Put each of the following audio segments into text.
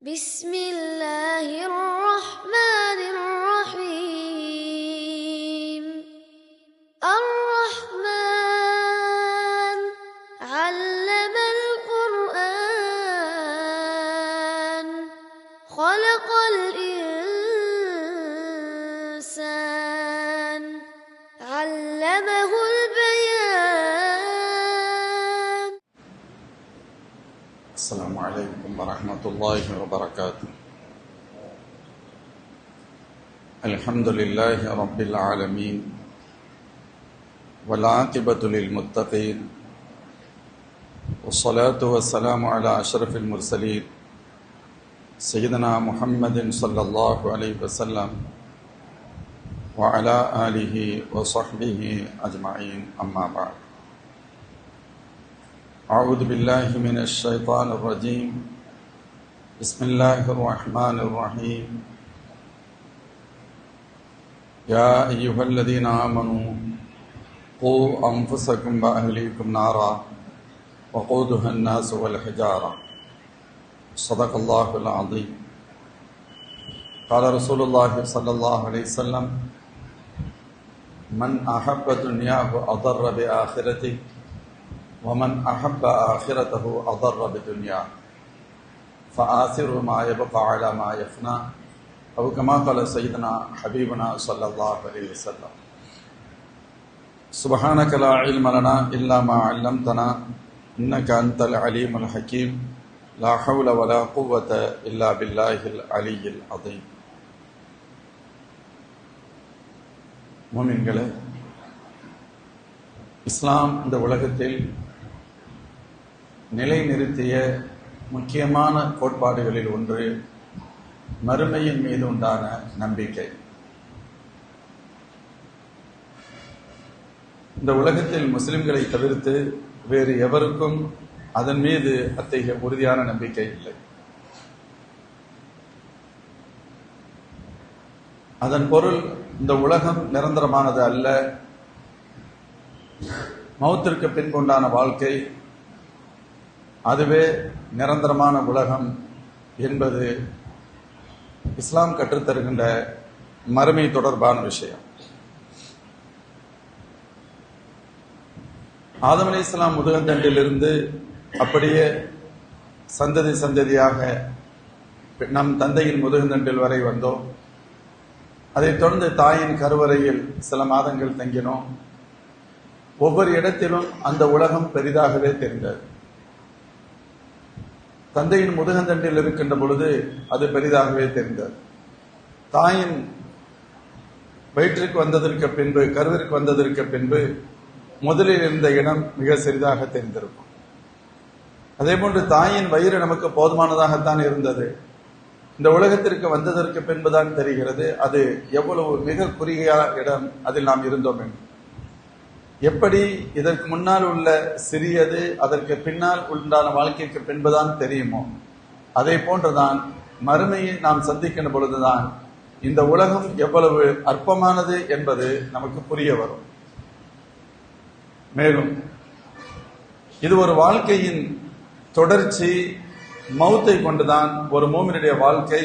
بسم الله الرحمن الرحيم الرحمن علم القرآن خلق الإنسان علمه البيان. السلام عليكم ورحمة الله وبركاته. الحمد لله رب العالمين والعاقبة للمتقين والصلاة والسلام على أشرف المرسلين سيدنا محمد صلى الله عليه وسلم وعلى آله وصحبه أجمعين، أما بعد. أعوذ بالله من الشيطان الرجيم. بسم الله الرحمن الرحيم. يا أيها الذين آمنوا قوا أنفسكم وأهليكم نارا وقودها الناس والحجارة. صدق الله العظيم. قال رسول الله صلى الله عليه وسلم: من أحب دنياه أضر بآخرته ومن أحب آخرته أضر بدنيا فآثر ما يبقى على ما يفنى أو كما قال سيدنا حبيبنا صلى الله عليه وسلم. سبحانك لا علم لنا إلا ما علمتنا إنك أنت العليم الحكيم. لا حول ولا قوة إلا بالله العلي العظيم. முஃமின்களே, இஸ்லாம் இந்த உலகத்தில் நிலைநிறுத்திய முக்கியமான கோட்பாடுகளில் ஒன்று மறுமையின் மீது உண்டான நம்பிக்கை. இந்த உலகத்தில் முஸ்லிம்களை தவிர்த்து வேறு எவருக்கும் அதன் மீது அத்தகைய உறுதியான நம்பிக்கை இல்லை. அதன் பொருள், இந்த உலகம் நிரந்தரமானது அல்ல, மௌத்திற்கு பின்புண்டான வாழ்க்கை அதுவே நிரந்தரமான உலகம் என்பது இஸ்லாம் கற்றுத்தருகின்ற மறுமை தொடர்பான விஷயம். ஆதம் அலைஹிஸ்ஸலாம் முதுகந்தண்டிலிருந்து அப்படியே சந்ததி சந்ததியாக நம் தந்தையின் முதுகந்தண்டில் வரை வந்தோம். அதைத் தொடர்ந்து தாயின் கருவறையில் சில மாதங்கள் தங்கினோம். ஒவ்வொரு இடத்திலும் அந்த உலகம் பெரிதாகவே தெரிந்தது. தந்தையின் முதுகந்தண்டில் இருக்கின்ற பொழுது அது பெரிதாகவே தெரிந்தது. தாயின் வயிற்றுக்கு வந்ததற்கு பின்பு, கருவிற்கு வந்ததற்கு பின்பு முதலில் இருந்த இடம் மிக சிறிதாக தெரிந்திருக்கும். அதே போன்று தாயின் வயிறு நமக்கு போதுமானதாகத்தான் இருந்தது. இந்த உலகத்திற்கு வந்ததற்கு பின்புதான் தெரிகிறது அது எவ்வளவு மிக குறுகிய இடம் அதில் நாம் இருந்தோம் என்று. எப்படி இதற்கு முன்னால் உள்ள சிறியது அதற்கு பின்னால் உண்டான வாழ்க்கைக்கு பின்புதான் தெரியுமோ, அதே போன்றுதான் மறுமையை நாம் சந்திக்கின்ற பொழுதுதான் இந்த உலகம் எவ்வளவு அற்பமானது என்பது நமக்கு புரிய வரும். மேலும் இது ஒரு வாழ்க்கையின் தொடர்ச்சி. மௌத்தை கொண்டுதான் ஒரு மூமினுடைய வாழ்க்கை,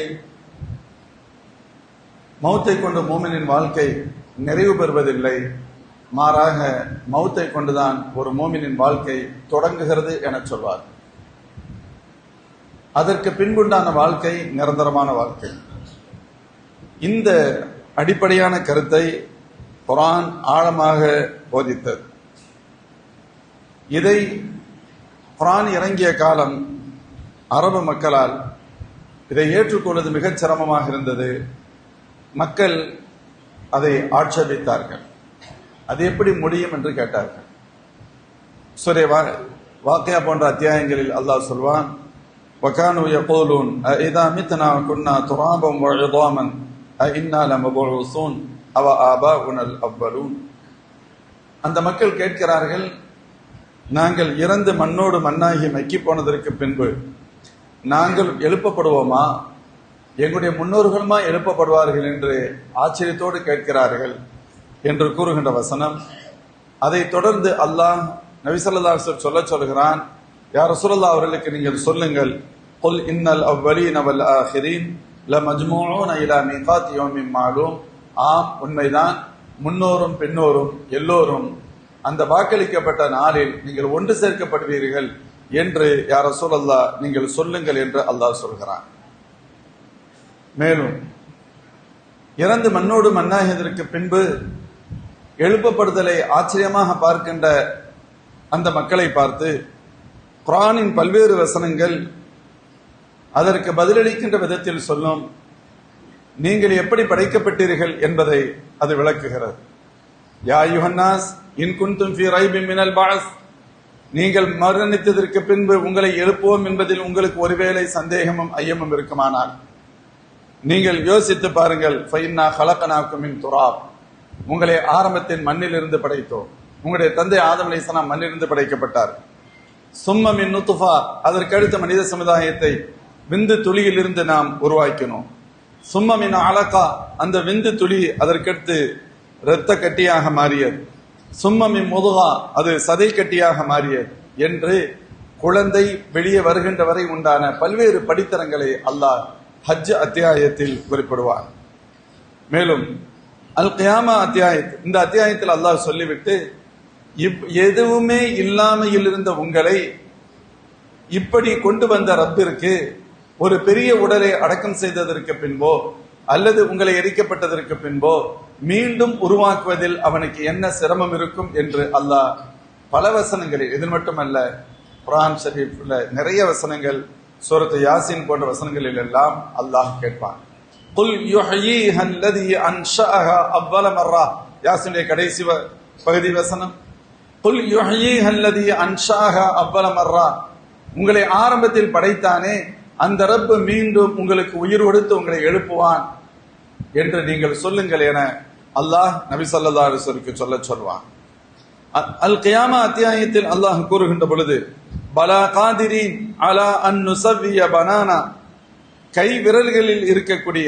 மௌத்தை கொண்டு மூமினின் வாழ்க்கை நிறைவு பெறுவதில்லை, மாறாக மௌத்தை கொண்டுதான் ஒரு மூமினின் வாழ்க்கை தொடங்குகிறது என சொல்வார். அதற்கு பின்புண்டான வாழ்க்கை நிரந்தரமான வாழ்க்கை. இந்த அடிப்படையான கருத்தை குர்ஆன் ஆழமாக போதித்தது. இதை குர்ஆன் இறங்கிய காலம் அரபு மக்களால் இதை ஏற்றுக்கொள்வது மிகச் சிரமமாக இருந்தது. மக்கள் அதை ஆட்சேபித்தார்கள். அது எப்படி முடியும் என்று கேட்டார்கள். சூரே வாக்கியா போன்ற அத்தியாயங்களில் அல்லாஹ் சொல்வான்: வகானு யகூலூன் அஇதா மித்னா குன்னா துராபம் வஇதாமன் அஇன்னா லமபூஸூன் அவ ஆபாஉனல் அவ்வலூன். அந்த மக்கள் கேட்கிறார்கள், நாங்கள் இறந்து மண்ணோடு மண்ணாகி மக்கி போனதற்கு பின்பு நாங்கள் எழுப்பப்படுவோமா, எங்களுடைய முன்னோர்களுமா எழுப்பப்படுவார்கள் என்று ஆச்சரியத்தோடு கேட்கிறார்கள் என்று கூறுகின்ற வசனம். அதை தொடர்ந்து அல்லாஹ் நபி ஸல்லல்லாஹு அலைஹி வஸல்லம் சொல்கிறான், யா ரசூலல்லாஹ் அவர்களுக்கு நீங்கள் சொல்லுங்கள், قل إن الأولين والآخرين لمجموعون إلى ميقات يوم معلوم. ஆம், உண்மைதான். முன்னோரும் பின்னோரும் எல்லோரும் அந்த வாக்களிக்கப்பட்ட நாளில் நீங்கள் ஒன்று சேர்க்கப்படுவீர்கள் என்று யா ரசூலல்லாஹ் நீங்கள் சொல்லுங்கள் என்று அல்லாஹ் சொல்கிறான். மேலும் இறந்து மண்ணோடு மண்ணாகியதற்கு பின்பு எழுப்பப்படுதலை ஆச்சரியமாக பார்க்கின்ற அந்த மக்களை பார்த்து குர்ஆனின் பல்வேறு வசனங்கள் அதற்கு பதிலளிக்கின்ற விதத்தில் சொல்லும். நீங்கள் எப்படி படைக்கப்பட்டீர்கள் என்பதை அது விளக்குகிறது. யா அய்யுஹன்னாஸ் இன் குன்தும் ஃபீ ரைபின் மினல் பஅஸ், நீங்கள் மரணித்ததற்கு பின்பு உங்களை எழுப்புவோம் என்பதில் உங்களுக்கு ஒருவேளை சந்தேகமும் ஐயமும் இருக்குமானால் நீங்கள் யோசித்து பாருங்கள். ஃபைன்னா ஹலக்னாக்கும் மின் துராப், உங்களை ஆரம்பத்தின் மண்ணிலிருந்து படைத்தோம். உங்களுடைய தந்தை ஆதம் அலைஹிஸ்ஸலாம் மண்ணிலிருந்து படைக்கப்பட்டார். சும்ம மின் நுத்ஃபா, அதற்கடுத்த மனித சமுதாயத்தை விந்து துளியிலிருந்து நாம் உருவாக்கினோம். சும்ம மின் அலகா, அந்த விந்து துளி அதற்கடுத்து இரத்த கட்டியாக மாறியது. சும்ம மின் முதுகா, அது சதை கட்டியாக மாறியது என்று குழந்தை வெளியே வருகின்ற வரை உண்டான பல்வேறு படித்தரங்களை அல்லாஹ் ஹஜ் அத்தியாயத்தில் குறிப்பிடுவார். மேலும் அல் கியாமா அத்தியாயத்தில், இந்த அத்தியாயத்தில் அல்லாஹ் சொல்லிவிட்டு எதுவுமே இல்லாமையில் இருந்த உங்களை இப்படி கொண்டு வந்த ரப்பிற்கு ஒரு பெரிய உடலை அடக்கம் செய்ததற்கு பின்போ அல்லது உங்களை எரிக்கப்பட்டதற்கு பின்போ மீண்டும் உருவாக்குவதில் அவனுக்கு என்ன சிரமம் இருக்கும் என்று அல்லாஹ் பல வசனங்களில், இது மட்டுமல்ல குர்ஆன் ஷரீஃப்ல நிறைய வசனங்கள், சூரத்து யாசின் போன்ற வசனங்களில் எல்லாம் அல்லாஹ் கேட்பான். குல் யுஹ்யீஹா அல்லதீ அன்ஷஅஹா அவ்வல மர்ரா, யாசினுடைய கடைசி பகுதி வசனம். குல் யுஹ்யீஹா அல்லதீ அன்ஷஅஹா அவ்வல மர்ரா, உங்களை ஆரம்பத்தில் படைத்தானே அந்த ரப்பு மீண்டும் உங்களுக்கு உயிர் கொடுத்து உங்களை எழுப்புவான் என்று நீங்கள் சொல்லுங்கள் என அல்லாஹ் நபி ஸல்லல்லாஹு அலைஹி வஸல்லம் சொல்ல சொல்வான். அல் கியாமா அத்தியாயத்தில் அல்லாஹ் கூறுகின்ற பொழுது பலா காதிரீன் அலா அன் நுஸவ்விய பனானா, கை விரல்களில் இருக்கக்கூடிய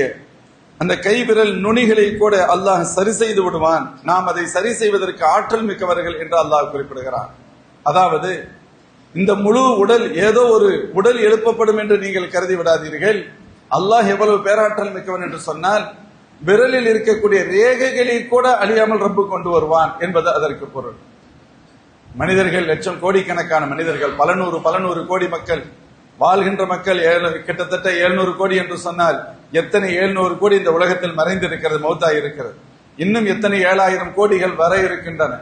அந்த கை விரல் நுனிகளை கூட அல்லாஹ் சரி செய்து விடுவான், நாம் அதை சரி செய்வதற்கு ஆற்றல் மிக்கவர்கள் என்று அல்லாஹ் குறிப்பிடுகிறான். அதாவது இந்த முழு உடல் ஏதோ ஒரு உடல் எழுப்பப்படும் என்று நீங்கள் கருதி விடாதீர்கள். அல்லாஹ் எவ்வளவு பேராற்றல் மிக்கவன் என்று சொன்னால் விரலில் இருக்கக்கூடிய ரேகைகளை கூட அழியாமல் ரப்பு கொண்டு வருவான் என்பது அதற்கு பொருள். மனிதர்கள் லட்சம் கோடிக்கணக்கான மனிதர்கள், பல நூறு கோடி மக்கள் வாழ்கின்ற மக்கள் கிட்டத்தட்ட 700 கோடி என்று சொன்னால் எத்தனை 700 கோடி இந்த உலகத்தில் மறைந்திருக்கிறது, மௌத்தாய் இருக்கிறது. இன்னும் எத்தனை 7000 கோடிகள் வர இருக்கின்றன.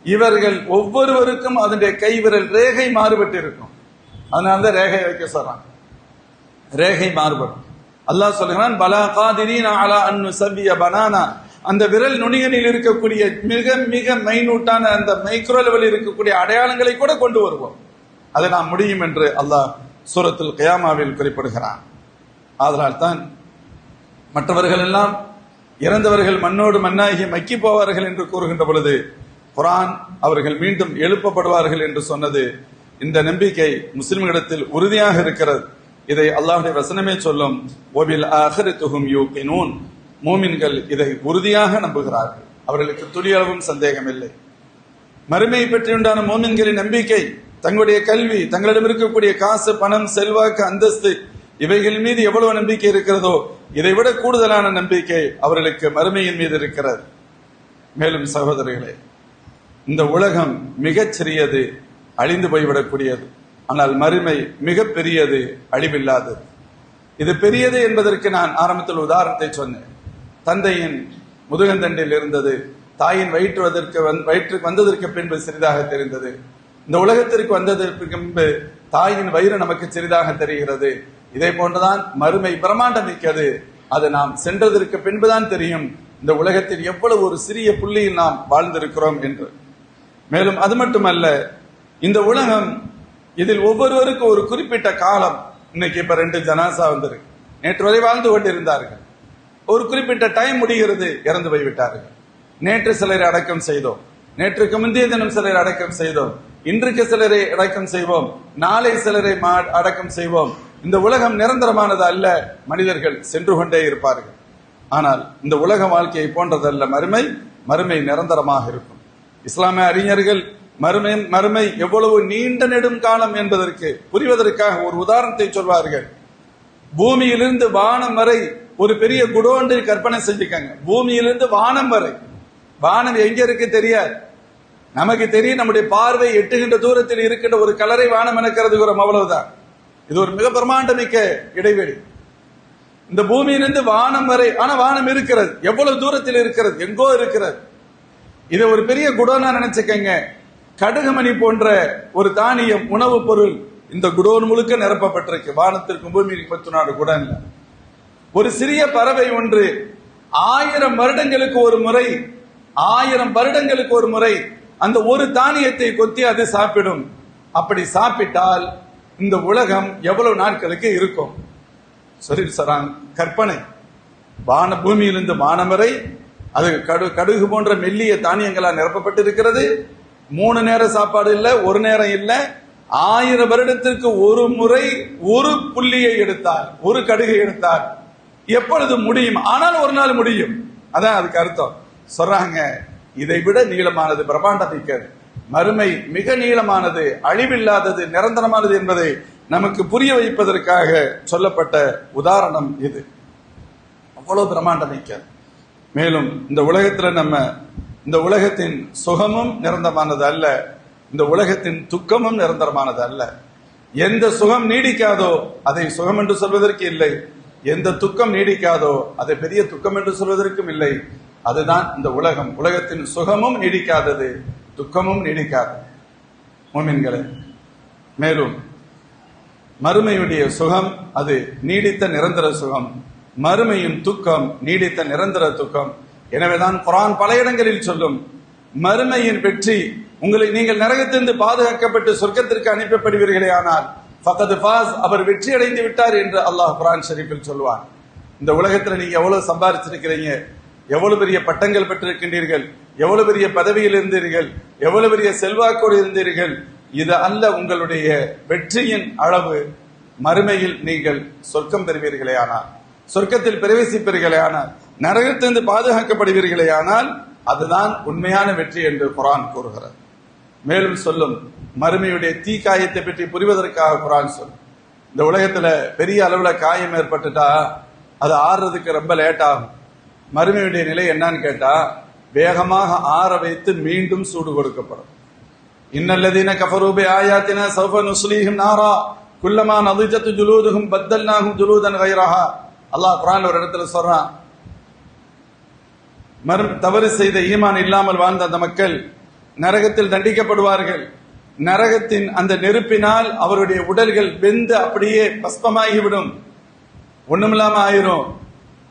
இவர்கள் ஒவ்வொருவருக்கும் அதனுடைய கை விரல் ரேகை மாறுபட்டு இருக்கும். அதனால்தான் ரேகை வைக்க சொல்றான், ரேகை மாறுபடும். அல்லாஹ் சொல்கிறான் பலா காதிரீன் அலா அன் நுஸவ்விய பனானா, அந்த விரல் நுனிகளில் இருக்கக்கூடிய மிக மிக மைனூட்டான அந்த மைக்ரோ லெவலில் இருக்கக்கூடிய அடையாளங்களை கூட கொண்டு வருவோம், அதை நாம் முடியும் என்று அல்லாஹ் சூரத்துல் கியாமாவில் குறிப்பிடுகிறான். அதனால் தான் மற்றவர்கள் எல்லாம் இறந்தவர்கள் மண்ணோடு மண்ணாகி மக்கி போவார்கள் என்று கூறுகின்ற பொழுது குர்ஆன் அவர்கள் மீண்டும் எழுப்பப்படுவார்கள் என்று சொன்னது, இந்த நம்பிக்கை முஸ்லிம்களிடத்தில் உறுதியாக இருக்கிறது. இதை அல்லாஹ்வுடைய வசனமே சொல்லும். வபில் ஆகிரத்துஹும் யூகினூன், மூமின்கள் இதை உறுதியாக நம்புகிறார்கள், அவர்களுக்கு துளியளவும் சந்தேகம் இல்லை. மறுமையை பற்றியுண்டான மூமின்களின் நம்பிக்கை, தங்களுடைய கல்வி, தங்களிடம் இருக்கக்கூடிய காசு, பணம், செல்வாக்கு, அந்தஸ்து, இவைகள் மீது எவ்வளவு நம்பிக்கை இருக்கிறதோ இதை விட கூடுதலான நம்பிக்கை அவர்களுக்கு மறுமையின் மீது இருக்கிறது. மேலும் சகோதரர்களே, இந்த உலகம் மிகச் சிறியது, அழிந்து போய்விடக்கூடியது. ஆனால் மறுமை மிக பெரியது, அழிவில்லாதது. இது பெரியது என்பதற்கு நான் ஆரம்பத்தில் உதாரணத்தை சொன்னேன். தந்தையின் முதுகந்தண்டில் இருந்தது, தாயின் வயிற்றுக்கு வந்ததற்கு பின்பு சிறிதாக தெரிந்தது. இந்த உலகத்திற்கு வந்ததற்கு பின்பு தாயின் வயிறு நமக்கு சிறிதாக தெரிகிறது. இதே போன்றுதான் மறுமை பிரம்மாண்டம் மிக்கது. அது நாம் சென்றதற்கு பின்புதான் தெரியும் இந்த உலகத்தில் எவ்வளவு ஒரு சிறிய புள்ளியில் நாம் வாழ்ந்திருக்கிறோம் என்று. மேலும் அது மட்டுமல்ல, இந்த உலகம், இதில் ஒவ்வொருவருக்கும் ஒரு குறிப்பிட்ட காலம். இன்னைக்கு இப்ப 2 ஜனாசா வந்திருக்கு, நேற்று வரை வாழ்ந்து கொண்டிருந்தார்கள், ஒரு குறிப்பிட்ட டைம் முடிகிறது, இறந்து போய்விட்டார்கள். நேற்று சிலரை அடக்கம் செய்தோம், நேற்றுக்கு முந்தைய தினம் சிலரை அடக்கம் செய்தோம், இன்றைக்கு சிலரை அடக்கம் செய்வோம், நாளை சிலரை அடக்கம் செய்வோம். இந்த உலகம் நிரந்தரமானது அல்ல, மனிதர்கள் சென்று கொண்டே இருப்பார்கள். ஆனால் இந்த உலக வாழ்க்கையை போன்றதல்ல மறுமை. மறுமை நிரந்தரமாக இருக்கும். இஸ்லாமிய அறிஞர்கள் மறுமை எவ்வளவு நீண்ட நெடும் காலம் என்பதற்கு புரிவதற்காக ஒரு உதாரணத்தை சொல்வார்கள். பூமியிலிருந்து வானம் வரை ஒரு பெரிய குடோன்று கற்பனை செஞ்சுக்காங்க. பூமியிலிருந்து வானம் வரை, வானம் எங்க இருக்கு தெரியாது, நமக்கு தெரியும், நம்முடைய பார்வை எட்டுகின்ற தூரத்தில் இருக்கின்ற ஒரு கலரை வானம் என கருதுகிறோம், அவ்வளவுதான். இது ஒரு மிக பிரமாண்டமிக்க இடைவெளி. இந்த பூமியிலிருந்து வானம் வரை, ஆனா வானம் இருக்கிறது, எவ்வளவு தூரத்தில் இருக்கிறது, எங்கோ இருக்கிறது. இதை ஒரு பெரிய குடோனா நினைச்சுக்கங்க. கடுகுமணி போன்ற ஒரு தானியம் உணவு பொருள் இந்த குடோன் முழுக்க நிரப்பப்பட்டிருக்கு. வானத்திற்கும் பூமிக்கு 14 குடோன்ல. ஒரு சிறிய பறவை ஒன்று 1000 வருடங்களுக்கு ஒரு முறை, 1000 வருடங்களுக்கு ஒரு முறை அந்த ஒரு தானியத்தை கொத்தி அது சாப்பிடும். அப்படி சாப்பிட்டால் இந்த உலகம் எவ்வளவு நாட்களுக்கு இருக்கும்? சரி சரான் கற்பனை. பூமியிலிருந்து வானம் வரை அது கடுகு போன்ற மெல்லிய தானியங்களால் நிரப்பப்பட்டிருக்கிறது. 3 நேர சாப்பாடு இல்ல, ஒரு நேரம் இல்ல. 1000 வருடத்திற்கு ஒரு முறை ஒரு புள்ளியை எடுத்தால், ஒரு கடுகை எடுத்தால் எப்பொழுது முடியும்? ஆனால் ஒரு நாள் முடியும். அதான் அதுக்கு அர்த்தம். சொல்றாங்க, இதை விட நீளமானது, பிரம்மாண்டமிக்கது மறுமை, மிக நீளமானது, அழிவில்லாதது, நிரந்தரமானது என்பதை நமக்கு புரிய வைப்பதற்காக சொல்லப்பட்ட உதாரணம் இது. அவ்வளவு பிரம்மாண்டமிக்கது. மேலும் இந்த உலகத்தின் சுகமும் நிரந்தரமானது அல்ல, இந்த உலகத்தின் துக்கமும் நிரந்தரமானது அல்ல. எந்த சுகம் நீடிக்காதோ அதை சுகம் என்று சொல்வதற்கு இல்லை, எந்த துக்கம் நீடிக்காதோ அதை பெரிய துக்கம் என்று சொல்வதற்கும் இல்லை. அதுதான் இந்த உலகம். உலகத்தின் சுகமும் நீடிக்காதது, துக்கமும் நீடிக்காதது முஃமின்களே. மேலும் மறுமையுடைய சுகம் அது நீடித்த நிரந்தர சுகம், மறுமையின் துக்கம் நீடித்த நிரந்தர துக்கம். எனவேதான் குர்ஆன் பல இடங்களில் சொல்லும், மறுமையின் வெற்றி உங்களை, நீங்கள் நரகத்திலிருந்து பாதுகாக்கப்பட்டு சொர்க்கத்திற்கு அனுப்பப்படுவீர்களே ஆனால் ஃபகத் ஃபாஸ், அவர் வெற்றி அடைந்து விட்டார் என்று அல்லாஹ் குர்ஆன் ஷரீஃபில் சொல்வார். இந்த உலகத்தில் நீங்க எவ்வளவு சம்பாதிச்சிருக்கிறீங்க, எவ்வளவு பெரிய பட்டங்கள் பெற்றிருக்கின்றீர்கள், எவ்வளவு பெரிய பதவியில் இருந்தீர்கள், எவ்வளவு பெரிய செல்வாக்கோடு இருந்தீர்கள், இது அல்ல உங்களுடைய வெற்றியின் அளவு. மறுமையில் நீங்கள் சொர்க்கம் பெறுவீர்களே ஆனால், சொர்க்கத்தில் பிரவேசிப்பீர்களே ஆனால், நரகத்திலிருந்து பாதுகாக்கப்படுவீர்களே ஆனால் அதுதான் உண்மையான வெற்றி என்று குர்ஆன் கூறுகிறது. மேலும் சொல்லும், மறுமையுடைய தீ காயத்தை பற்றி புரிவதற்காக குர்ஆன் சொல்லும், இந்த உலகத்துல பெரிய அளவுல காயம் ஏற்பட்டுட்டா அது ஆறுறதுக்கு ரொம்ப லேட் ஆகும். மறுமையுடைய நிலை என்னன்னு கேட்டா, வேகமாக ஆற வைத்து மீண்டும் சூடு கொடுக்கப்படும். இன்னல்லதீன கஃபரூ பிஆயாத்தினா ஸௌஃப நுஸ்லீஹிம் நாரா குல்லமா நதிஜத் ஜுலூதுஹும் பத்தல்நாஹும் ஜுலூதன் கைரஹா. அல்லாஹ் குர்ஆன்ல ஒரு இடத்துல சொல்றான், தவறு செய்த ஈமான் இல்லாமல் வாழ்ந்த அந்த மக்கள் நரகத்தில் தண்டிக்கப்படுவார்கள். நரகத்தின் அந்த நெருப்பினால் அவருடைய உடல்கள் வெந்து அப்படியே பஸ்பமாகிவிடும், ஒண்ணுமில்லாம ஆயிரும்.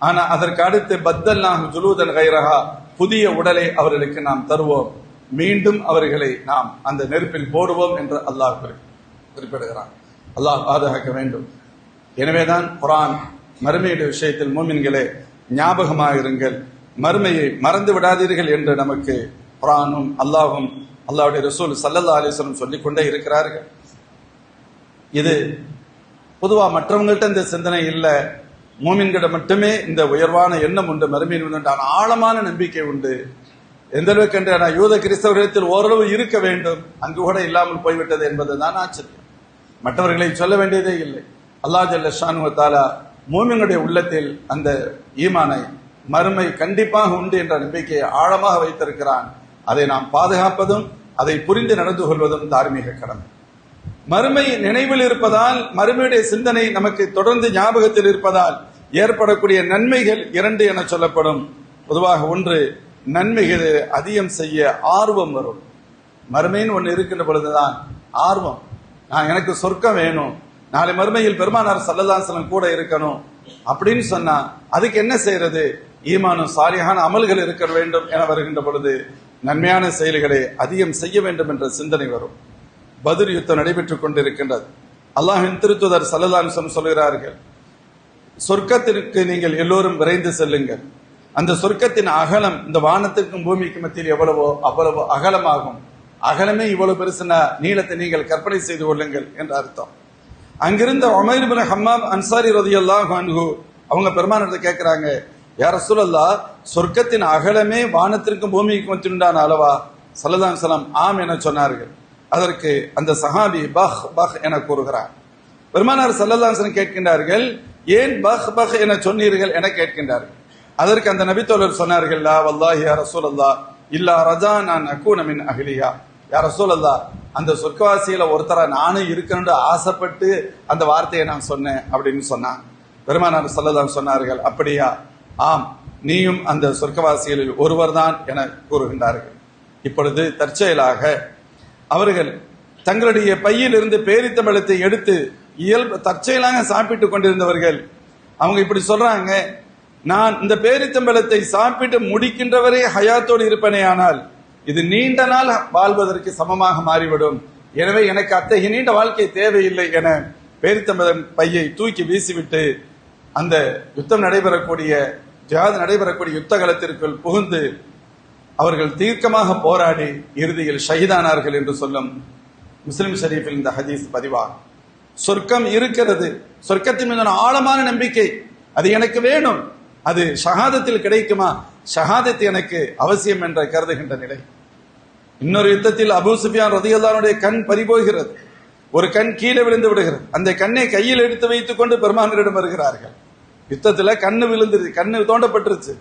ஆனா அதற்கு அடுத்து பத்தல்நாஹு ஜுலூதன் கைரஹா, புதிய உடலை அவர்களுக்கு நாம் தருவோம், மீண்டும் அவர்களை நாம் அந்த நெருப்பில் போடுவோம் என்று அல்லாஹ் குறிப்பிடுகிறான். அல்லாஹ் பாதுகாக்க வேண்டும். எனவேதான் குர்ஆன் மறுமையுடைய விஷயத்தில் மூமின்களே ஞாபகமாக இருங்கள், மறுமையை மறந்து விடாதீர்கள் என்று நமக்கு குர்ஆனும் அல்லாஹும் அல்லாஹ்வுடைய ரசூல் ஸல்லல்லாஹு அலைஹி வஸல்லம் சொல்லிக் கொண்டே இருக்கிறார்கள். இது பொதுவா மற்றவங்கள்ட்ட இந்த சிந்தனை இல்ல, மூமின்கிட்ட மட்டுமே இந்த உயர்வான எண்ணம் உண்டு, மறுமையின் உண்டான ஆழமான நம்பிக்கை உண்டு. எந்த அளவுக்கு என்று யூத கிறிஸ்தவர்களிடத்தில் ஓரளவு இருக்க வேண்டும், அங்கு கூட இல்லாமல் போய்விட்டது என்பதுதான் ஆச்சரியம். மற்றவர்களை சொல்ல வேண்டியதே இல்லை. அல்லாஹ் ஜல்ல ஷானு வ தஆலா மூமின்களுடைய உள்ளத்தில் அந்த ஈமானை, மறுமை கண்டிப்பாக உண்டு என்ற நம்பிக்கையை ஆழமாக வைத்திருக்கிறான். அதை நாம் பாதுகாப்பதும் அதை புரிந்து நடந்து கொள்வதும் தார்மீக கடமை. மறுமை நினைவில் இருப்பதால், மறுமையுடைய சிந்தனை நமக்கு தொடர்ந்து ஞாபகத்தில் இருப்பதால் ஏற்படக்கூடிய நன்மைகள் 2 என சொல்லப்படும். பொதுவாக ஒன்று, நன்மைகள் அதிகம் செய்ய ஆர்வம் வரும். மறுமைன்னு ஒன்று இருக்கின்ற பொழுதுதான் ஆர்வம், நான் எனக்கு சொர்க்கம் வேணும், நாளை மறுமையில் பெருமானார் ஸல்லல்லாஹு அலைஹி வஸல்லம் கூட இருக்கணும் அப்படின்னு சொன்னா அதுக்கு என்ன செய்யறது? ஈமானும் சாலிஹான அமல்கள் இருக்க வேண்டும் என வருகின்ற பொழுது நன்மையான செயல்களை அதிகம் செய்ய வேண்டும் என்ற சிந்தனை வரும். பத்ர் யுத்தம் நடைபெற்றுக் கொண்டிருக்கின்றது. அல்லாஹ்வின் திருத்தூதர் ஸல்லல்லாஹு அலைஹி வஸல்லம் சொல்கிறார்கள், சொர்க்கத்திற்கு நீங்கள் எல்லோரும் விரைந்து செல்லுங்கள். அந்த சொர்க்கத்தின் அகலம் இந்த வானத்திற்கும் பூமிக்கும் மத்தியில் எவ்வளவோ அவ்வளவு அகலமாகும். அகலமே இவ்வளவு பெருசுனா நீளத்தை நீங்கள் கற்பனை செய்து கொள்ளுங்கள் என்ற அர்த்தம். அங்கிருந்த உமைர் இப்னு ஹம்மாம் அன்சாரி ரலியல்லாஹு அன்ஹு அவங்க பெருமானாரை கேட்கிறாங்க, யா ரசூலல்லாஹ், சொர்க்கத்தின் அகலமே வானத்திற்கும் பூமிக்கும் மத்தியில் உண்டான அளவா? ஸல்லல்லாஹு அலைஹி வஸல்லம் ஆம் என சொன்னார்கள். அதற்கு அந்த சஹாபி பஹ் பஹ் என கூறுகிறார். பெருமானார் ஸல்லல்லாஹு அலைஹி வஸல்லம் கேட்கின்றார்கள், ஏன் பஹ் பஹ் என சொன்னீர்கள் என கேட்கின்றார்கள். அதற்கு அந்த நபித்தோழர் சொன்னார்கள், லா வல்லாஹி யா ரசூலல்லாஹ் இல்லா ரஜானா அகூன மின் அஹ்லிஹா. யா ரசூலல்லாஹ், அந்த சொர்க்கவாசியில ஒருத்தரா நானும் இருக்கணும்னு ஆசைப்பட்டு அந்த வார்த்தையை நான் சொன்னேன் அப்படின்னு சொன்னான். பெருமானார் ஸல்லல்லாஹு அலைஹி சொன்னார்கள், அப்படியா, ஆம், நீயும் அந்த சொர்க்கவாசிகளில் ஒருவர் தான் என கூறுகின்றார்கள். இப்பொழுது தற்செயலாக அவர்கள் தங்களுடைய பையில் இருந்து பேரித்தம்பழத்தை எடுத்து தற்செயலாக சாப்பிட்டுக் கொண்டிருந்தவர்கள் அவங்க இப்படி சொல்றாங்க, நான் இந்த பேரித்தம்பழத்தை சாப்பிட்டு முடிக்கின்றவரே ஹயாத்தோடு இருப்பனே, ஆனால் இது நீண்ட நாள் வாழ்வதற்கு சமமாக மாறிவிடும். எனவே எனக்கு அத்தகைய நீண்ட வாழ்க்கை தேவையில்லை என பேரித்தம்பழம் பையை தூக்கி வீசிவிட்டு அந்த யுத்தம் நடைபெறக்கூடிய ஜிஹாத் நடைபெறக்கூடிய யுத்த களத்திற்குள் புகுந்து அவர்கள் தீர்க்கமாக போராடி இறுதியில் ஷஹீதானார்கள் என்று சொல்லும் முஸ்லிம் ஷரீஃபில் இந்த ஹதீஸ் பதிவாகும். சொர்க்கம் இருக்கிறது, சொர்க்கத்தின் மீதான ஆழமான நம்பிக்கை, அது எனக்கு வேணும், அது ஷஹாதத்தில் கிடைக்குமா, ஷஹாதத் எனக்கு அவசியம் என்ற கருதுகின்ற நிலை. இன்னொரு யுத்தத்தில் அபூ சுஃபியான் ரலியல்லாஹு அன்ஹுடைய கண் பறிபோகிறது, ஒரு கண் கீழே விழுந்து விடுகிறது. அந்த கண்ணை கையில் எடுத்து வைத்துக் கொண்டு பெருமானாரிடம் வருகிறார்கள். யுத்தத்துல கண்ணு விழுந்துருச்சு, கண்ணு தோண்டப்பட்டுருச்சு,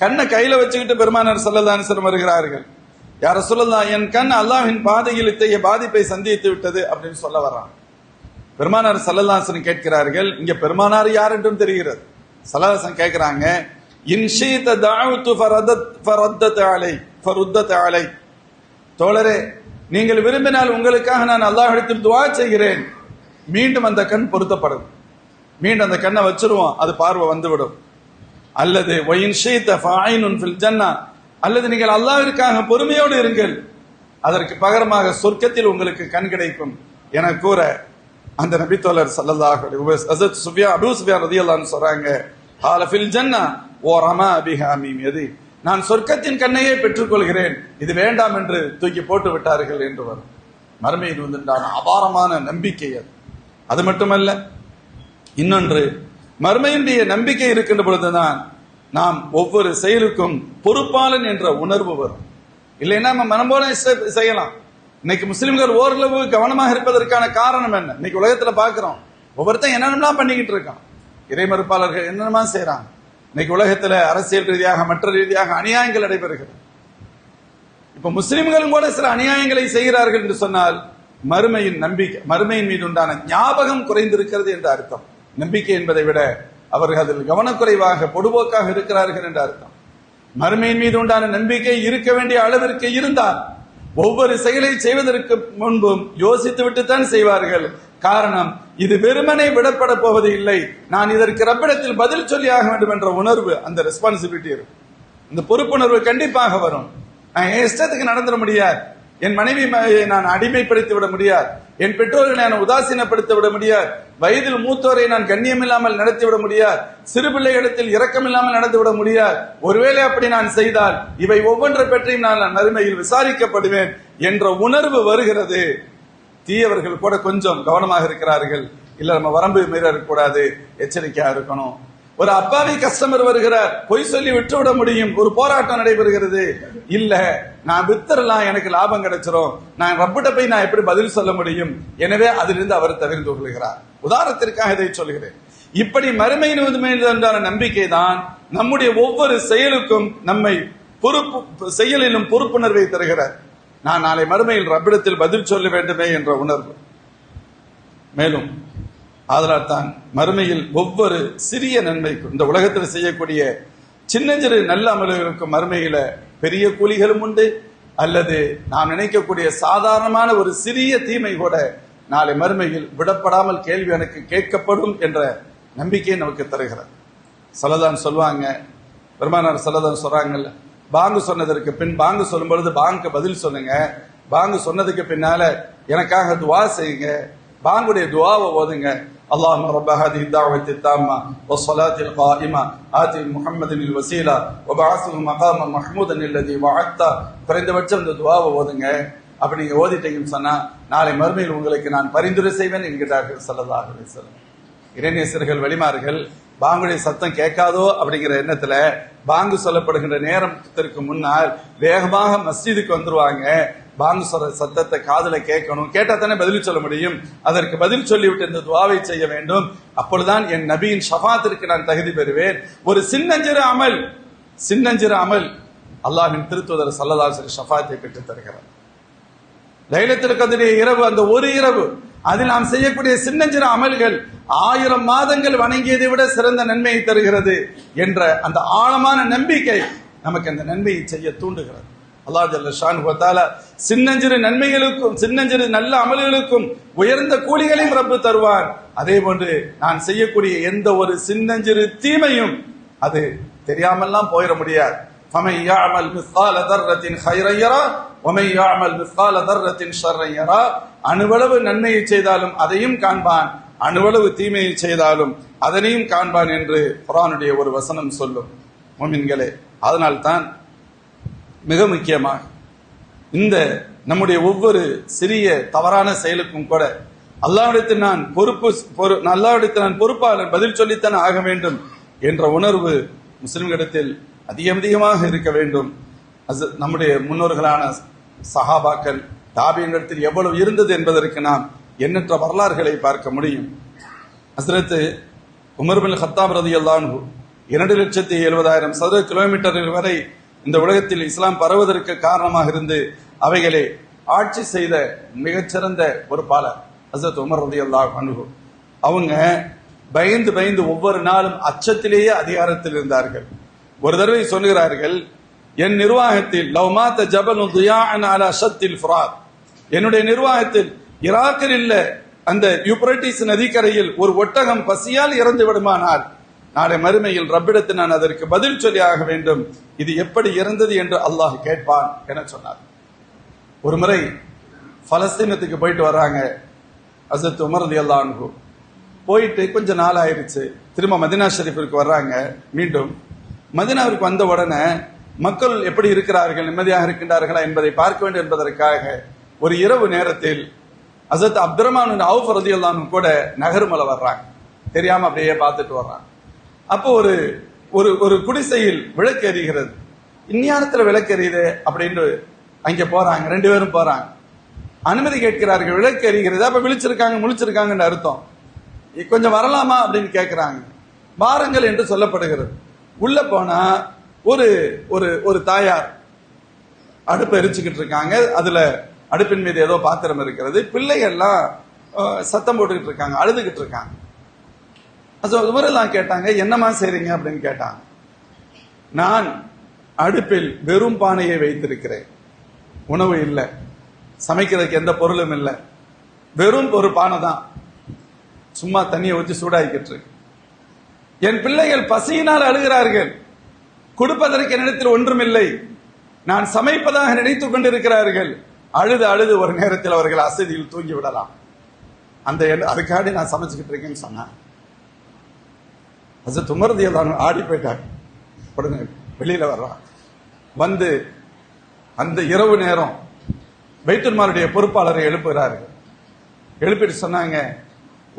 கண்ணை கையில வச்சுக்கிட்டு பெருமானார் ஸல்லல்லாஹு அலைஹி வஸல்லம் வருகிறார்கள். யா ரசூலல்லாஹ், என் கண் அல்லாஹ்வின் பாதையில் இத்தகைய பாதிப்பை சந்தித்து விட்டது அப்படின்னு சொல்ல வர்றான். பெருமானார் ஸல்லல்லாஹு அலைஹி வஸல்லம் கேட்கிறார்கள், இங்க பெருமானார் யார் என்றும் தெரிகிறது. ஸல்லல்லாஹு அலைஹி வஸல்லம் கேட்கிறாங்க, இன்ஷீத தஅவுது ஃபரத்தத் அலை ஃபருத்தத் அலை. தோழரே, நீங்கள் விரும்பினால் உங்களுக்காக நான் அல்லாஹ்விடத்தில் துஆ செய்கிறேன், மீண்டும் அந்த கண் பொருத்தப்படும், மீண்டும் அந்த கண்ணை வச்சிருவோம், அது பார்வை வந்துவிடும். அல்லது வயின்ஷீத ஃபஐனுன் ஃபில் ஜன்னா, அல்லது நீங்கள் அல்லாஹ்விற்காக பொறுமையோடு இருங்கள், அதற்கு பகரமாக சொர்க்கத்தில் உங்களுக்கு கண் கிடைக்கும் என கூற அந்த நபித்தோழர் ஸல்லல்லாஹு அலைஹி வஸல்லம் அபூ சுஃபியான் ரலியல்லாஹு அன்ஹு சொல்றாங்க, ஹால ஃபில் ஜன்னா வ ரமா பிஹா மீம் யதி, நான் சொர்க்கத்தின் கண்ணையே பெற்றுக்கொள்கிறேன், இது வேண்டாம் என்று தூக்கி போட்டு விட்டார்கள் என்று வரும். மறுமையில் வந்துட்டான அபாரமான நம்பிக்கை அது. அது மட்டுமல்ல, இன்னொன்று, மறுமையினுடைய நம்பிக்கை இருக்கின்ற பொழுதுதான் நாம் ஒவ்வொரு செயலுக்கும் பொறுப்பாளன் என்ற உணர்வு வரும். இல்லைன்னா நம்ம மனம் போல செய்யலாம். இன்னைக்கு முஸ்லிம்கள் ஓரளவு கவனமாக இருப்பதற்கான காரணம் என்ன? இன்னைக்கு உலகத்துல பாக்குறோம், ஒவ்வொருத்தன் என்னென்னலாம் பண்ணிக்கிட்டு இருக்கான், இறை மறுப்பாளர்கள் என்னென்னமா செய்யறாங்க. இன்னைக்கு உலகத்துல அரசியல் ரீதியாக மற்ற ரீதியாக அநியாயங்கள் நடைபெறுகிறது. இப்ப முஸ்லிம்களும் கூட சில அநியாயங்களை செய்கிறார்கள் என்று சொன்னால் மறுமையின் நம்பிக்கை, மறுமையின் மீது உண்டான ஞாபகம் குறைந்திருக்கிறது என்ற அர்த்தம். நம்பிக்கை என்பதை விட அவர்கள் அதில் கவனக்குறைவாக பொடுபோக்காக இருக்கிறார்கள் என்ற அர்த்தம். மறுமையின் மீது உண்டான நம்பிக்கை இருக்க வேண்டிய அளவிற்கு இருந்தால் ஒவ்வொரு செயலை செய்வதற்கு முன்பும் யோசித்து விட்டுத்தான் செய்வார்கள். காரணம், இது வெறுமனே விடப்பட போவது இல்லை, நான் இதற்கு ரப்பிடத்தில் பதில் சொல்லி ஆக வேண்டும் என்ற உணர்வு, அந்த ரெஸ்பான்சிபிலிட்டி இருக்கும், இந்த பொறுப்புணர்வு கண்டிப்பாக வரும். நான் என் இஷ்டத்துக்கு நடந்துட முடியாது, என் மனைவி நான் அடிமைப்படுத்தி விட முடியாது, என் பெற்றோர்களை நான் உதாசீனப்படுத்த விட முடியாது, வயதில் மூத்தோரை நான் கண்ணியம் இல்லாமல் நடத்திவிட முடியாது, சிறு பிள்ளைகளிடத்தில் இரக்கம் இல்லாமல் நடந்துவிட முடியாது. ஒருவேளை அப்படி நான் செய்தால் இவை ஒவ்வொன்றை பற்றியும் நான் மறுமையில் விசாரிக்கப்படுவேன் என்ற உணர்வு வருகிறது. தீயவர்கள் கூட கொஞ்சம் கவனமாக இருக்கிறார்கள், இல்ல நம்ம வரம்பு மீற இருக்கக்கூடாது, எச்சரிக்கையா இருக்கணும். ஒரு அப்பாவி கஸ்டமர் வருகிறார், பொய் சொல்லி விட்டுவிட முடியும், ஒரு போராட்டம் நடைபெறுகிறது, இல்ல நான் வித்தரலாம், எனக்கு லாபம் கிடைச்சிரும், நான் ரப்பிட்ட போய் நான் எப்படி பதில் சொல்ல முடியும், எனவே அதிலிருந்து அவர் தவிர்த்து கொள்கிறார். உதாரணத்திற்காக இதை சொல்கிறேன். இப்படி மறுமையின் மீதான நம்பிக்கை தான் நம்முடைய ஒவ்வொரு செயலுக்கும் நம்மை செயலிலும் பொறுப்புணர்வை தருகிறார். நான் நாளை மறுமையில் ரப்பிடத்தில் பதில் சொல்ல வேண்டுமே என்ற உணர்வு. மேலும் ஆதலால் தான் மறுமையில் ஒவ்வொரு சிறிய நன்மைக்கும், இந்த உலகத்தில் செய்யக்கூடிய சின்ன சிறு நல்ல அமல்களுக்கும் மறுமையில பெரிய கூலிகளும் உண்டு, அல்லது நாம் நினைக்கக்கூடிய சாதாரணமான ஒரு சிறிய தீமை கூட நாளை மறுமையில் விடப்படாமல் கேள்வி எனக்கு கேட்கப்படும் என்ற நம்பிக்கையை நமக்கு தருகிறது. சலதான் சொல்லுவாங்க, பெருமானார் சலதான் சொல்றாங்கல்ல, பாங்கு சொன்னதற்கு பின், பாங்கு சொல்லும் பொழுது பாங்கு பதில் சொல்லுங்க, பாங்கு சொன்னதுக்கு பின்னால எனக்காக துவா செய்யுங்க, பாங்குடைய துவாவை ஓதுங்க. اللهم رب هذه الدعوة التامة والصلاة القائمة آتي محمد الوسيلة وبعثه مقاما محمودا الذي وعدته. குறைந்தபட்சம் இந்த துவாவை ஓதுங்க. அப்படி நீங்க ஓதிட்டீங்கன்னு சொன்னா நாளை மறுமையில் உங்களுக்கு நான் பரிந்துரை செய்வேன் என்கிறார்கள் ஸல்லல்லாஹு அலைஹி வஸல்லம். இறைநேசர்கள், வலிமார்கள் பாங்குடைய சத்தம் கேட்காதோ அப்படிங்கிற எண்ணத்துல பாங்கு சொல்லப்படுகின்ற நேரத்திற்கு முன்னால் வேகமாக மஸ்ஜிதுக்கு வந்துருவாங்க. பாங்கு சொல்ற சத்தத்தை காதுல கேட்கணும், கேட்டா தானே பதில் சொல்ல முடியும். அதற்கு பதில் சொல்லிவிட்டு இந்த துவாவை செய்ய வேண்டும். அப்பொழுதுதான் என் நபியின் ஷஃபாத்திற்கு நான் தகுதி பெறுவேன். ஒரு சின்னஞ்சிறு அமல் அல்லாஹ்வின் திருத்தூதர் ஸல்லல்லாஹு அலைஹி வஸல்லம் ஷஃபாத்தை பெற்றுத் தருகிறார். லைலத்துல் கத்ருடைய இரவு, அந்த ஒரு இரவு, அதில் நாம் செய்யக்கூடிய சின்னஞ்சிறு அமல்கள் 1000 மாதங்கள் வணங்கியதை விட சிறந்த நன்மையை தருகிறது என்ற அந்த ஆழமான நம்பிக்கை நமக்கு அந்த நன்மையை செய்ய தூண்டுகிறது. அல்லாஹ் ஜல்ல ஷானுஹு வ தஆலா சின்னஞ்சிறு நன்மைகளுக்கும் சின்னஞ்சிறு நல்ல அமல்களுக்கும் உயர்ந்த கூலிகளையும் ரப்பு தருவார். அதே போன்று நான் செய்யக்கூடிய எந்த ஒரு சின்னஞ்சிறு தீமையும் அது தெரியாமல்லாம் போயிட முடியாது. فَمَنْ يَعْمَلْ مِثْقَالَ ذَرَّةٍ خَيْرًا يَرَهُ وَمَنْ يَعْمَلْ مِثْقَالَ ذَرَّةٍ شَرًّا يَرَهُ. அணுவளவு நன்மையை செய்தாலும் அதையும் காண்பான், அணுவளவு தீமையை செய்தாலும் அதனையும் காண்பான் என்று குர்ஆனுடைய ஒரு வசனம் சொல்லும். முஃமின்களே, அதனால்தான் மிக முக்கியமாக இந்த நம்முடைய ஒவ்வொரு சிறிய தவறான செயலுக்கும் கூட அல்லாஹ்விடத்தில் நான் பொறுப்பாளர், பதில் சொல்லித்தான் ஆக வேண்டும் என்ற உணர்வு முஸ்லிம்களிடத்தில் அதிகமாக இருக்க வேண்டும். நம்முடைய முன்னோர்களான சஹாபாக்கள் தாபியங்களிடத்தில் எவ்வளவு இருந்தது என்பதற்கு நாம் எண்ணற்ற வரலாறுகளை பார்க்க முடியும். ஹஸ்ரத் உமர் பின் கத்தாப் ரலியல்லாஹு அன்ஹு 2,70,000 சதுர கிலோமீட்டர்கள் வரை இந்த உலகத்தில் இஸ்லாம் பரவுவதற்கு காரணமாக இருந்து அவைகளை ஆட்சி செய்த மிகச்சிறந்த ஒரு பாலர் ஹஸ்ரத் உமர் ரலியல்லாஹு அன்ஹு. அவங்க பயந்து ஒவ்வொரு நாளும் அச்சத்திலேயே அதிகாரத்தில் இருந்தார்கள். ஒரு தடவை சொல்கிறார்கள், என் நிர்வாகத்தில் லவ்மாத்த ஜபலுன் தியாஅன் அலா ஷத்தில் ஃபுராத், என்னுடைய நிர்வாகத்தில் ஈராக்கில் இல்ல அந்த யூப்ரட்டிஸ் நதிக்கரையில் ஒரு ஒட்டகம் பசியால் இறந்து விடுமானால் நாளை மறுமையில் ரப்பிடத்தில் நான் அதற்கு பதில் சொல்லி ஆக வேண்டும். இது எப்படி இறந்தது என்று அல்லாஹ் கேட்பான் என சொன்னார். ஒரு முறை பலஸ்தீனத்துக்கு போயிட்டு வர்றாங்க ஹஸ்ரத் உமர் ரலியல்லாஹு அன்ஹு. போயிட்டு கொஞ்ச நாள் ஆயிடுச்சு, திரும்ப மதீனா ஷரீஃபிற்கு வர்றாங்க. மீண்டும் மதீனாவிற்கு வந்த உடனே மக்கள் எப்படி இருக்கிறார்கள், நிம்மதியாக இருக்கின்றார்களா என்பதை பார்க்க வேண்டும் என்பதற்காக ஒரு இரவு நேரத்தில் ஹஸ்ரத் அப்துர்ரஹ்மான் பின் அவுஃப் ரலியல்லாஹு அன்ஹு கூட நகர்மலை வர்றாங்க. தெரியாம அப்படியே பார்த்துட்டு வர்றாங்க. அப்போ ஒரு குடிசையில் விளக்கு எரிகிறது. இந்நேரத்துல விளக்கு எரியுது அப்படின்னு அங்க போறாங்க. 2 பேரும் போறாங்க, அனுமதி கேட்கிறார்கள். விளக்கு எரிகிறது, அப்ப முழிச்சிருக்காங்கன்னு அர்த்தம். கொஞ்சம் வரலாமா அப்படின்னு கேட்கிறாங்க. வாருங்கள் என்று சொல்லப்படுகிறது. உள்ள போனா ஒரு தாயார் அடுப்பு எரிச்சுக்கிட்டு இருக்காங்க. அதுல அடுப்பின் மீது ஏதோ பாத்திரம் இருக்கிறது. பிள்ளைகள்லாம் சத்தம் போட்டுக்கிட்டு இருக்காங்க, அழுதுகிட்டு இருக்காங்க. இவரெல்லாம் கேட்டாங்க, என்னமா செய்றீங்க அப்படின்னு கேட்டாங்க. நான் அடுப்பில் வெறும் பானையை வைத்திருக்கிறேன், உணவு இல்லை, சமைக்கிறதுக்கு எந்த பொருளும் இல்லை, வெறும் ஒரு பானை தான், சும்மா தண்ணியை ஊற்றி சூடாக்கிட்டு இருக்கு. என் பிள்ளைகள் பசியினால் அழுகிறார்கள், கொடுப்பதற்கு என்னிடத்தில் ஒன்றுமில்லை, நான் சமைப்பதாக நினைத்துக் கொண்டிருக்கிறார்கள். அழுது ஒரு நேரத்தில் அவர்கள் அசதியில் தூங்கி விடலாம். அதுக்காண்டி நான் சமைச்சுக்கிட்டு இருக்கேன்னு சொன்னேன். ஹஸ்ரத் உமர் ரலியல்லாஹு அன்ஹு ஆடி போயிட்டாங்க. உடனே வெளியில வர்றான். வந்து அந்த இரவு நேரம் பைத்துல் மாலுடைய பொறுப்பாளரை எழுப்புகிறார்கள். எழுப்பிட்டு சொன்னாங்க,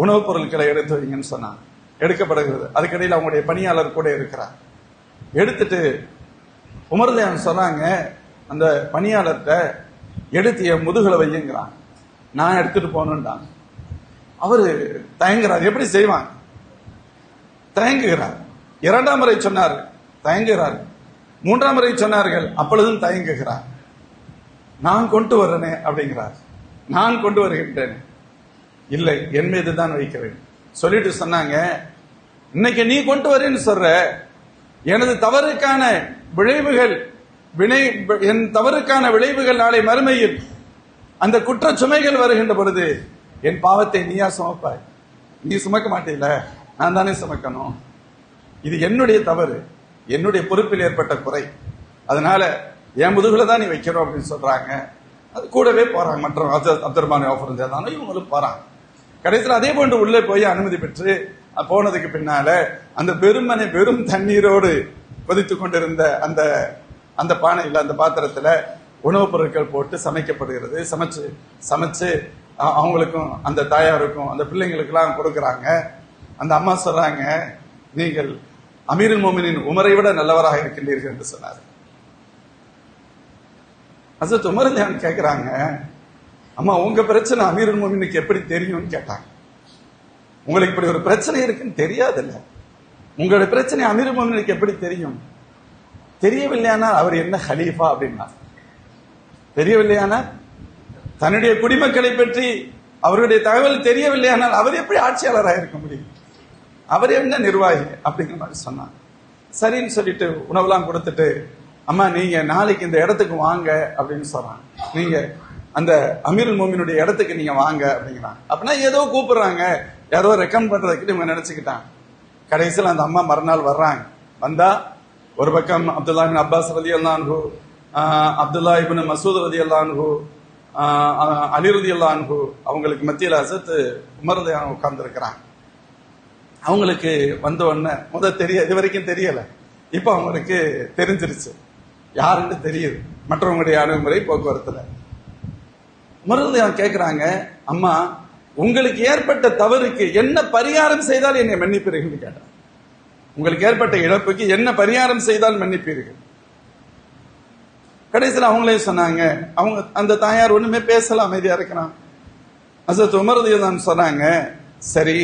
உணவுப் பொருட்களை எடுத்து வைங்கன்னு சொன்னாங்க. எடுக்கப்படுகிறது. அதுக்கிடையில் அவங்களுடைய பணியாளர் கூட இருக்கிறார். எடுத்துட்டு உமர் ரலியல்லாஹு அன்ஹு சொன்னாங்க, அந்த பணியாளர்கிட்ட எடுத்து என் முதுகுல வையுங்கிறான். நான் எடுத்துட்டு போகணுன்றாங்க. அவரு தயங்குறார். எப்படி செய்வாங்க? தயங்குகிறார். 2ஆம் முறை சொன்னார், தயங்குகிறார். 3ஆம் முறை சொன்னார்கள், அப்பொழுதும் தயங்குகிறார். நான் கொண்டு வர்றேனே அப்படிங்கிறார். நான் கொண்டு வருகின்றேன். இல்லை, என் மீது தான் வைக்கிறேன் சொல்லிட்டு சொன்னாங்க, இன்னைக்கு நீ கொண்டு வரேன்னு சொல்ற, எனது தவறுக்கான விளைவுகள் என் தவறுக்கான விளைவுகள் நாளை மறுமையில் அந்த குற்ற சுமைகள் வருகின்ற பொழுது என் பாவத்தை நீயா சுமப்பாய்? நீ சுமக்க மாட்டீல, நான் தானே சுமக்கணும். இது என்னுடைய தவறு, என்னுடைய பொறுப்பில் ஏற்பட்ட குறை. அதனால என் முதுகுல தான் நீ வைக்கிறோம் அப்படின்னு சொல்றாங்க. அது கூடவே போறாங்க. மற்ற அப்துர்ரஹ்மான் ஆஃப் இருந்தாலும் இவங்களும் போறாங்க. கடைசியில் அதே போன்று உள்ளே போய் அனுமதி பெற்று போனதுக்கு பின்னால அந்த வெறும் தண்ணீரோடு கொதித்துக் கொண்டிருந்த அந்த பானையில், அந்த பாத்திரத்துல உணவுப் பொருட்கள் போட்டு சமைக்கப்படுகிறது. சமைச்சு அவங்களுக்கும் அந்த தாயாருக்கும் அந்த பிள்ளைங்களுக்கெல்லாம் கொடுக்கறாங்க. அந்த அம்மா சொல்றாங்க, நீங்கள் அமீருல் மோமினின் உமரை விட நல்லவராக இருக்கின்றீர்கள் என்று சொன்னார். ஹஸரத் உமர் ரலியல்லாஹு கேட்கிறாங்க, அம்மா உங்க பிரச்சனை அமீருல் மோமினுக்கு எப்படி தெரியும்னு கேட்டாங்க. உங்களுக்கு இப்படி ஒரு பிரச்சனை இருக்குன்னு தெரியாதுல்ல, உங்களுடைய பிரச்சனை அமீருல் மோமினுக்கு எப்படி தெரியும்? தெரியவில்லையானா அவர் என்ன ஹலீஃபா அப்படின்னா, தெரியவில்லையானா தன்னுடைய குடிமக்களை பற்றி அவருடைய தகவல் தெரியவில்லையானால் அவர் எப்படி ஆட்சியாளராக இருக்க முடியும்? அவர் என்ன நிர்வாகி அப்படிங்கிற மாதிரி சொன்னாங்க. சரின்னு சொல்லிட்டு உணவெல்லாம் கொடுத்துட்டு, அம்மா நீங்க நாளைக்கு இந்த இடத்துக்கு வாங்க அப்படின்னு சொல்றாங்க. நீங்க அந்த அமீருல் மோமினுடைய இடத்துக்கு நீங்க வாங்க அப்படிங்கிறாங்க. அப்படின்னா ஏதோ கூப்பிடுறாங்க, ஏதோ ரெக்கமெண்ட் பண்றதுக்கு இவங்க நினைச்சுக்கிட்டாங்க. கடைசியில் அந்த அம்மா மறுநாள் வர்றாங்க. வந்தா ஒரு பக்கம் அப்துல்லா இப்னு அப்பாஸ் ரலியல்லாஹு அன்ஹு, அப்துல்லா இப்னு மசூத் ரலியல்லாஹு அன்ஹு, அலி ரலியல்லாஹு அன்ஹு, அவங்களுக்கு மத்தியில் ஹஸரத் உமர் ரலியல்லாஹு அன்ஹு உட்கார்ந்து இருக்கிறாங்க. அவங்களுக்கு வந்த உடனே இது வரைக்கும் தெரியல, இப்ப அவங்களுக்கு தெரிஞ்சிருச்சு யாருன்னு தெரியுது மற்றவங்களுடைய அணுகுமுறை போக்குவரத்துல. உமர் ரலியல்லாஹு அன்ஹு கேட்கிறாங்க, அம்மா உங்களுக்கு ஏற்பட்ட தவறுக்கு என்ன பரிகாரம் செய்தால் என்னை மன்னிப்பீர்கள் கேட்டார். உங்களுக்கு ஏற்பட்ட இழப்புக்கு என்ன பரிகாரம் செய்தால் மன்னிப்பீர்கள்? கடைசியில் அவங்களே சொன்னாங்க, அவங்க அந்த தாயார் ஒண்ணுமே பேசல, அமைதியா இருக்கிறான். ஹஸரத் உமர் ரலியல்லாஹு அன்ஹு சொன்னாங்க, சரி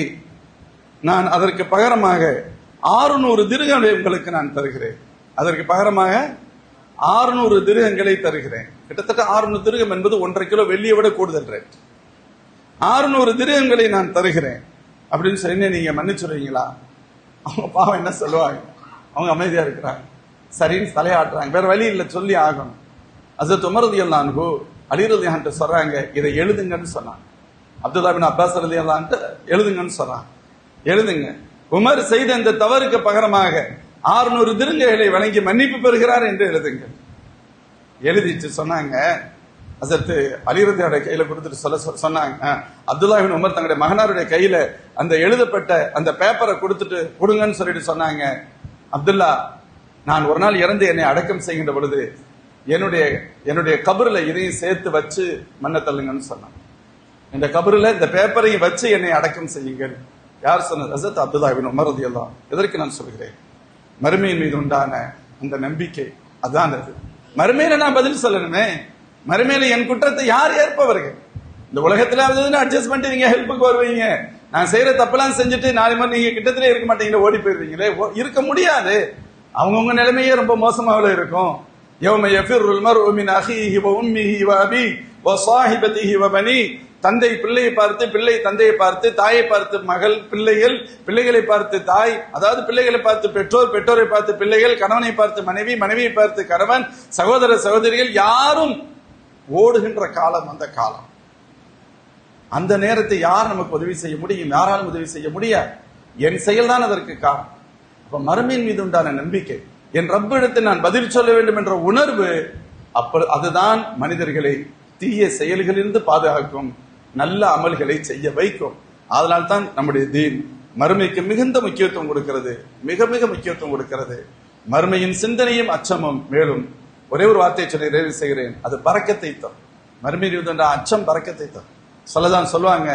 நான் அதற்கு பகரமாக 600 திர்ஹங்களை உங்களுக்கு நான் தருகிறேன். அதற்கு பகரமாக 600 திர்ஹங்களை தருகிறேன். கிட்டத்தட்ட 600 திர்ஹம் என்பது 1.5 கிலோ வெள்ளியை விட கூடுதல் ரேட். 600 திர்ஹங்களை நான் தருகிறேன் அப்படின்னு சொல்லி நீங்க மன்னிச்சுடுவீங்களா? அவங்க பாவம் என்ன சொல்லுவாங்க, அவங்க அமைதியா இருக்கிறாங்க. சரின்னு தலையாட்டுறாங்க, வேற வழி இல்லை, சொல்லி ஆகணும். ஹஸரத் உமர் ரலியல்லாஹு அன்ஹு அலி ரலியல்லாஹு அன்ஹு சொல்றாங்க, இதை எழுதுங்கன்னு சொன்னாங்க. அப்துல்லா இப்னு அப்பாஸ் ரலியல்லாஹு அன்ஹு எழுதுங்கன்னு சொல்றாங்க. எழுதுங்க, உமர் செய்த இந்த தவறுக்கு பகரமாக 600 திர்ஹங்களை வழங்கி மன்னிப்பு பெறுகிறார் என்று எழுதுங்க. எழுதிட்டு சொன்னாங்க, ஹஸரத் அலி ரலியல்லாஹு கையில கொடுத்துட்டு சொன்னாங்க, அப்துல்லா இப்னு உமர் தங்களுடைய மகனாருடைய கையில அந்த எழுதப்பட்ட அந்த பேப்பரை கொடுங்கன்னு சொல்லிட்டு சொன்னாங்க, அப்துல்லா நான் ஒரு நாள் இறந்து என்னை அடக்கம் செய்கின்ற பொழுது என்னுடைய கபருல இதையும் சேர்த்து வச்சு மண்ணை தள்ளுங்கன்னு சொன்னாங்க. இந்த கபருல இந்த பேப்பரையும் வச்சு என்னை அடக்கம் செய்யுங்கள். யார் சொன்னது? ஹஸரத் அப்துல்லா இப்னு உமர் ரலியல்லாஹு அன்ஹு. எதற்கு நான் சொல்கிறேன், மறுமையின் மீது உண்டான அந்த நம்பிக்கை அதான் அது. மறுமையில நான் பதில் சொல்லணுமே, மறுமையில என் குற்றத்தை யார் ஏற்பவர்கள்? இந்த உலகத்துல அட்ஜஸ்ட் பண்ணிட்டு நீங்க ஹெல்ப்புக்கு வருவீங்க, நான் செய்யற தப்பெல்லாம் செஞ்சுட்டு 4 மணி நீங்க கிட்டத்திலே இருக்க மாட்டீங்களே, ஓடி போயிருவீங்களே. இருக்க முடியாது, அவங்கவுங்க நிலைமையே ரொம்ப மோசமாவில இருக்கும். யௌம யஃபிருல் மர்உ மின் அஹீஹி வ உம்மிஹி வ அபீஹி வ ஸாஹிபதிஹி வ பனீஹி. தந்தை பிள்ளையை பார்த்து, பிள்ளை தந்தையை பார்த்து, தாயை பார்த்து மகள், பிள்ளைகள் பிள்ளைகளை பார்த்து தாய், அதாவது பிள்ளைகளை பார்த்து பெற்றோர், பெற்றோரை பார்த்து பிள்ளைகள், கணவனை பார்த்து மனைவி, மனைவியை பார்த்து கணவன், சகோதர சகோதரிகள், யாரும் ஓடுகின்ற காலம் அந்த காலம். அந்த நேரத்தை யார் நமக்கு உதவி செய்ய முடியும்? யாராலும் உதவி செய்ய முடியாது. என் செயல்தான் அதற்கு காரணம். அப்ப மறுமையின் மீது உண்டான நம்பிக்கை, என் ரப்பிடத்தில் நான் பதில் சொல்ல வேண்டும் என்ற உணர்வு, அதுதான் மனிதர்களை தீய செயல்களிலிருந்து பாதுகாக்கும், நல்ல அமல்களை செய்ய வைக்கும். அதனால் தான் நம்முடைய தீன் மறுமைக்கு மிகுந்த முக்கியத்துவம் கொடுக்கிறது, மிக மிக முக்கியத்துவம் கொடுக்கிறது. மறுமையின் சிந்தனையும் அச்சமும். மேலும் ஒரே ஒரு வார்த்தை சொல்லி நிறைவு செய்கிறேன், அது பரக்கத்தை தரும். மறுமையில் அச்சம் பரக்கத்தை தரும். சொல்லதான் சொல்லுவாங்க,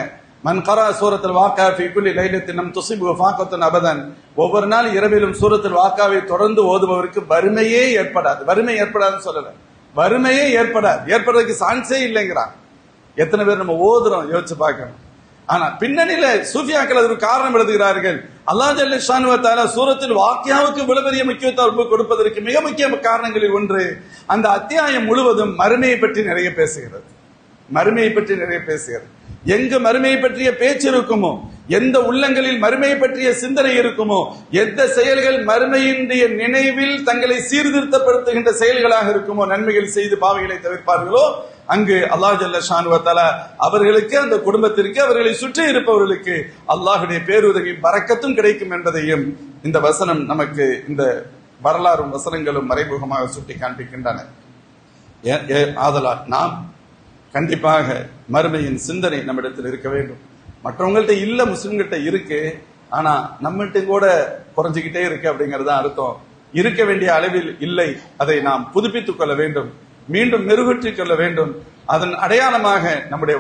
மன் கரா சூரத்துல் வாக்கா ஃபீ குல்லி லைலத்தின் லம் துஸிபு ஃபாகத்துன் அபதன். ஒவ்வொரு நாள் இரவிலும் சூரத்துல் வாக்காவை தொடர்ந்து ஓதுபவருக்கு வறுமையே ஏற்படாது. வறுமை ஏற்படாதுன்னு சொல்லல, வறுமையே ஏற்படாது, ஏற்படுறதுக்கு சான்ஸே இல்லைங்கிறான். எத்தனை பேர் நம்ம ஓதுறோம் யோசிச்சு பார்க்கணும். ஆனா பின்னணியில சூஃபியாக்கள் அது ஒரு காரணம் எழுதுகிறார்கள். அல்லாஹ் ஜல்ல ஷானு வ தஆலா சூரத்துல் வாக்கியாவுக்கு இவ்வளவு பெரிய முக்கியத்துவம் கொடுப்பதற்கு மிக முக்கிய காரணங்களில் ஒன்று, அந்த அத்தியாயம் முழுவதும் மறுமையை பற்றி நிறைய பேசுகிறது. மறுமையை பற்றி நிறைய பேசுகிறது. எங்கு மறுமையை பற்றிய பேச்சு இருக்குமோ, எந்த உள்ளங்களில் மறுமையை பற்றிய சிந்தனை இருக்குமோ, எந்த செயல்கள் மறுமையினுடைய நினைவில் தங்களை சீர்திருத்தப்படுத்துகின்ற செயல்களாக இருக்குமோ, நன்மைகள் செய்து பாவைகளை தவிர்ப்பார்களோ, அங்கு அல்லாஹ் ஜல்ல ஷானு வ தஆலா அவர்களுக்கு, அந்த குடும்பத்திற்கு, அவர்களை சுற்றி இருப்பவர்களுக்கு அல்லாஹுடைய பேருதவி பரக்கத்தும் கிடைக்கும் என்பதையும் இந்த வசனம் நமக்கு, இந்த வரலாறும் வசனங்களும் மறைமுகமாக சுட்டி காண்பிக்கின்றன. ஆதலால் நாம் கண்டிப்பாக மறுமையின் சிந்தனை நம்மிடத்தில் இருக்க வேண்டும். மற்றவங்கள்ட்ட இல்ல, முஸ்லிம்கிட்ட இருக்கு, ஆனா நம்மகிட்ட கூட குறைஞ்சிக்கிட்டே இருக்கு அப்படிங்கறது அர்த்தம். இருக்க வேண்டிய அளவில் இல்லை, அதை நாம் புதுப்பித்துக் கொள்ள வேண்டும், மீண்டும் மெருகூற்றிக் கொள்ள வேண்டும். அதன் அடையாளமாக நம்முடைய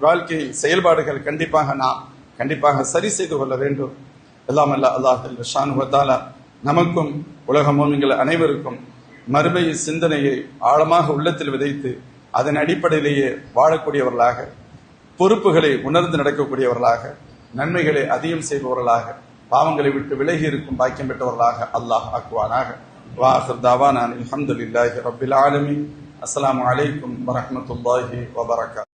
வாழ்க்கை செயல்பாடுகள் கண்டிப்பாக நாம் சரி செய்து கொள்ள வேண்டும். எல்லாம் அல்ல அல்லாஹ் ஷானுஹு வ தஆலா நமக்கும் உலக முஃமின்கள் அனைவருக்கும் மறுமை சிந்தனையை ஆழமாக உள்ளத்தில் விதைத்து அதன் அடிப்படையிலேயே வாழக்கூடியவர்களாக, பொறுப்புகளை உணர்ந்து நடக்கக்கூடியவர்களாக, நன்மைகளை அதிகம் செய்பவர்களாக, பாவங்களை விட்டு விலகி இருக்கும் பாக்கியம் பெற்றவர்களாக அல்லாஹ் ஆக்குவானாக. வாஹிர் தாவானா அல்ஹம்துலில்லாஹி ரப்பில் ஆலமீன். அஸ்ஸலாமு அலைக்கும் வரஹ்மத்துல்லாஹி வபரகாத்துஹு.